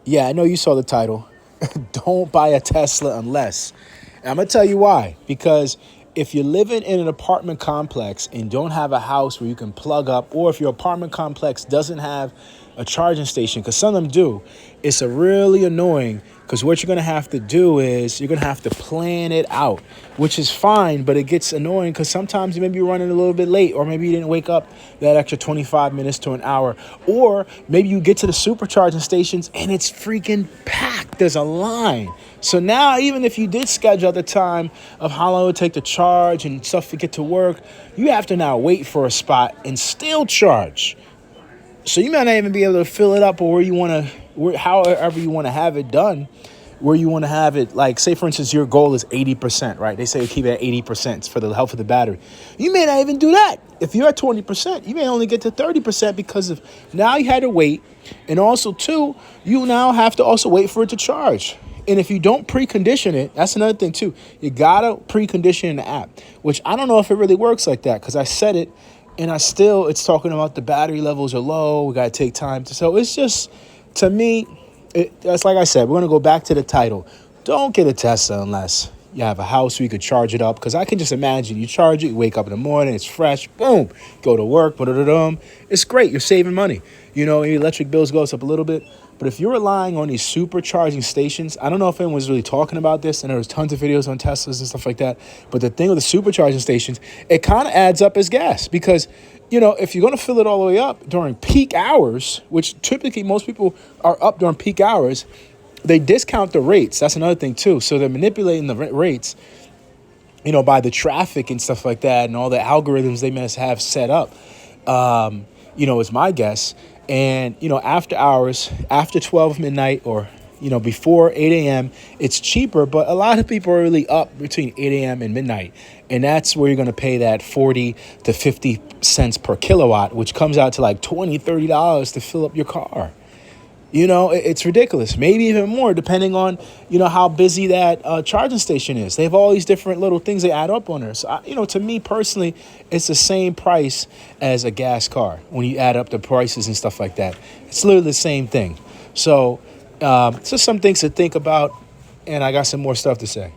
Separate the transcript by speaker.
Speaker 1: Yeah, I know you saw the title. Don't buy a Tesla unless. And I'm going to tell you why. Because if you're living in an apartment complex and don't have a house where you can plug up, or if your apartment complex doesn't have a charging station, because some of them do, it's a really annoying because what you're going to have to do is you're going to have to plan it out, which is fine, but it gets annoying because sometimes you may be running a little bit late, or maybe you didn't wake up that extra 25 minutes to an hour, or maybe you get to the supercharging stations and it's freaking packed. There's a line. So now, even if you did schedule the time of how long it would take to charge and stuff to get to work, you have to now wait for a spot and still charge. So you might not even be able to fill it up or where you want to, however you want to have it done, where you want to have it. Like, say, for instance, your goal is 80%, right? They say keep it at 80% for the health of the battery. You may not even do that. If you're at 20%, you may only get to 30% because of now you had to wait. And also, too, you now have to also wait for it to charge. And if you don't precondition it, that's another thing, too. You got to precondition the app, which I don't know if it really works like that because I set it and it's talking about the battery levels are low. We got to take time to, so it's just, to me, that's like I said, we're going to go back to the title. Don't get a Tesla unless you have a house where you could charge it up. Because I can just imagine you charge it, you wake up in the morning, it's fresh, boom, go to work, it's great. You're saving money. You know, your electric bills goes up a little bit. But if you're relying on these supercharging stations, I don't know if anyone's really talking about this, and there's tons of videos on Teslas and stuff like that. But the thing with the supercharging stations, it kind of adds up as gas because, you know, if you're going to fill it all the way up during peak hours, which typically most people are up during peak hours, they discount the rates. That's another thing, too. So they're manipulating the rates, you know, by the traffic and stuff like that and all the algorithms they must have set up, you know, is my guess. And, you know, after hours, after 12 midnight or, you know, before 8 a.m., it's cheaper. But a lot of people are really up between 8 a.m. and midnight. And that's where you're going to pay that 40 to 50 cents per kilowatt, which comes out to like $20, $30 to fill up your car. You know, it's ridiculous. Maybe even more, depending on, you know, how busy that charging station is. They have all these different little things they add up on there. So, you know, to me personally, it's the same price as a gas car when you add up the prices and stuff like that. It's literally the same thing. So, just some things to think about, and I got some more stuff to say.